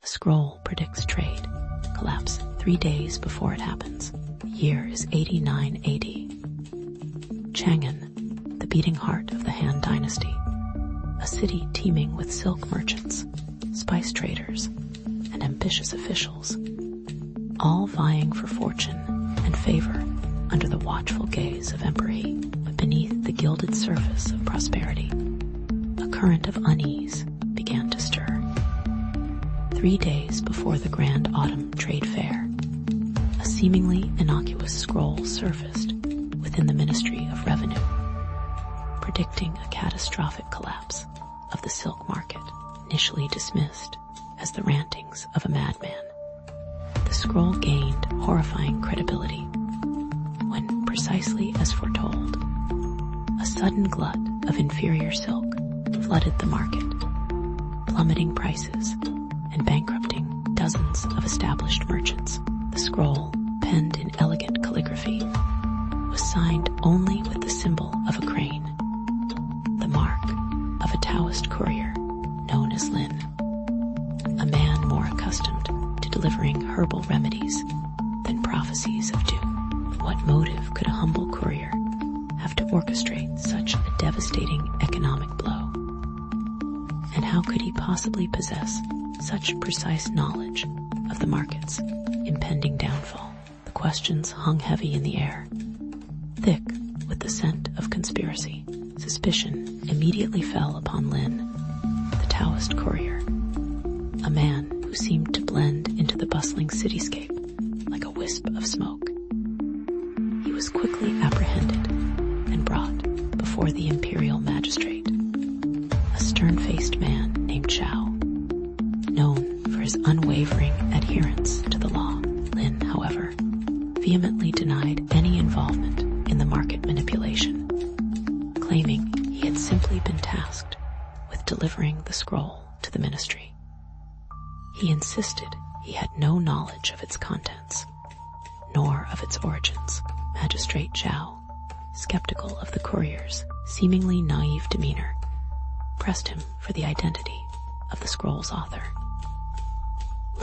The scroll predicts trade collapse 3 days before it happens. The year is 89 AD. Chang'an, the beating heart of the Han Dynasty, a city teeming with silk merchants, spice traders, and ambitious officials, all vying for fortune and favor under the watchful gaze of Emperor He. But beneath the gilded surface of prosperity, a current of unease began to stir. 3 days before the Grand Autumn Trade Fair, a seemingly innocuous scroll surfaced within the Ministry of Revenue, predicting a catastrophic collapse of the silk market. Initially dismissed as the rantings of a madman, the scroll gained horrifying credibility when, precisely as foretold, a sudden glut of inferior silk flooded the market, plummeting prices and bankrupting dozens of established merchants. The scroll, penned in elegant calligraphy, was signed only with the symbol of a crane, the mark of a Taoist courier known as Lin, a man more accustomed to delivering herbal remedies than prophecies of doom. What motive could a humble courier have to orchestrate such a devastating economic blow? And how could he possibly possess such precise knowledge of the market's impending downfall? The questions hung heavy in the air, thick with the scent of conspiracy. Suspicion immediately fell upon Lin, the Taoist courier, a man who seemed to blend into the bustling cityscape like a wisp of smoke. He was quickly apprehended and brought before the imperial magistrate, a stern-faced man named Zhao, known for his unwavering adherence to the law. Lin, however, vehemently denied any involvement in the market manipulation, claiming he had simply been tasked with delivering the scroll to the ministry. He insisted he had no knowledge of its contents, nor of its origins. Magistrate Zhao, skeptical of the courier's seemingly naive demeanor, pressed him for the identity of the scroll's author.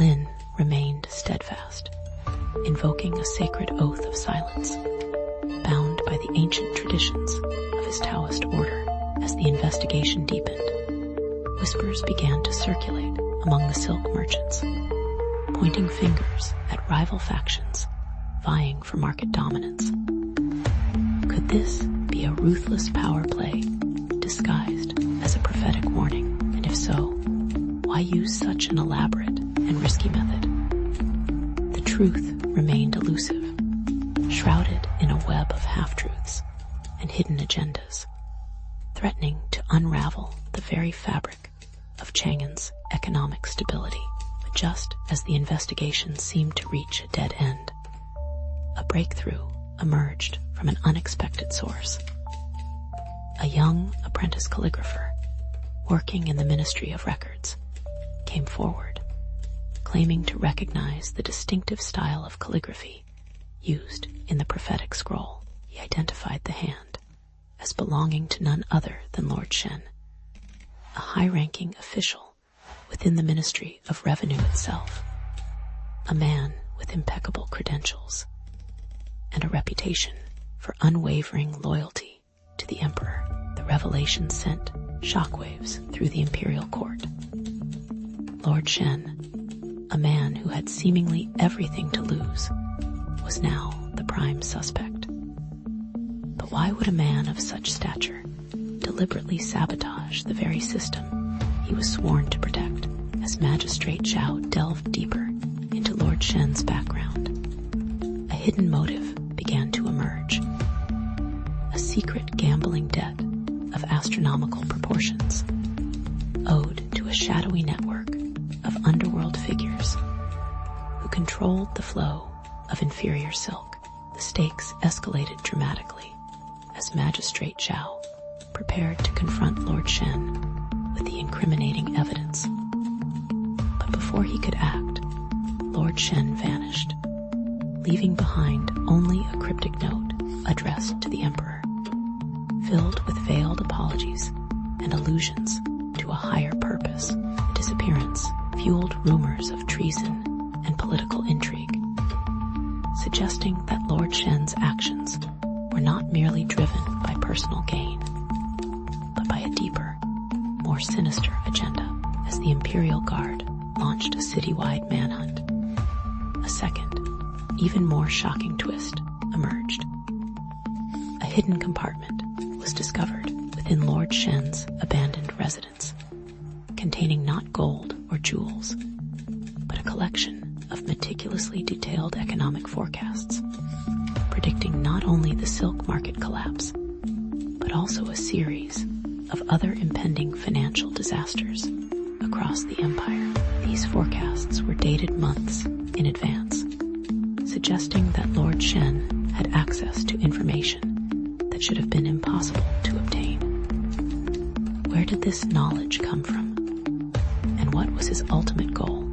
Lin remained steadfast, invoking a sacred oath of silence, bound by the ancient traditions of his Taoist order. As the investigation deepened, whispers began to circulate among the silk merchants, pointing fingers at rival factions vying for market dominance. Could this be a ruthless power play disguised as a prophetic warning? And if so, why use such an elaborate and risky method? The truth remained elusive, shrouded in a web of half-truths and hidden agendas, threatening to unravel the very fabric of Chang'an's economic stability. But just as the investigation seemed to reach a dead end, a breakthrough emerged from an unexpected source. A young apprentice calligrapher, working in the Ministry of Records, came forward, claiming to recognize the distinctive style of calligraphy used in the prophetic scroll. He identified the hand as belonging to none other than Lord Shen, a high-ranking official within the Ministry of Revenue itself, a man with impeccable credentials and a reputation for unwavering loyalty to the emperor. The revelation sent shockwaves through the imperial court. Lord Shen, a man who had seemingly everything to lose, was now the prime suspect. But why would a man of such stature deliberately sabotage the very system he was sworn to protect? As Magistrate Zhao delved deeper into Lord Shen's background, a hidden motive began to emerge. A secret gambling debt of astronomical proportions, owed to a shadowy network of underworld figures who controlled the flow of inferior silk. The stakes escalated dramatically as Magistrate Zhao prepared to confront Lord Shen with the incriminating evidence. But before he could act, Lord Shen vanished, leaving behind only a cryptic note addressed to the emperor, filled with veiled apologies and allusions to a higher purpose. The disappearance fueled rumors of treason and political intrigue, suggesting that Lord Shen's actions were not merely driven by personal gain, but by a deeper, more sinister agenda. As the Imperial Guard launched a citywide manhunt, a second, even more shocking twist emerged. A hidden compartment was discovered within Lord Shen's abandoned residence, containing not gold or jewels, but a collection of meticulously detailed economic forecasts, predicting not only the silk market collapse, but also a series of other impending financial disasters across the empire. These forecasts were dated months in advance, suggesting that Lord Shen had access to information that should have been impossible to obtain. Where did this knowledge come from? And what was his ultimate goal?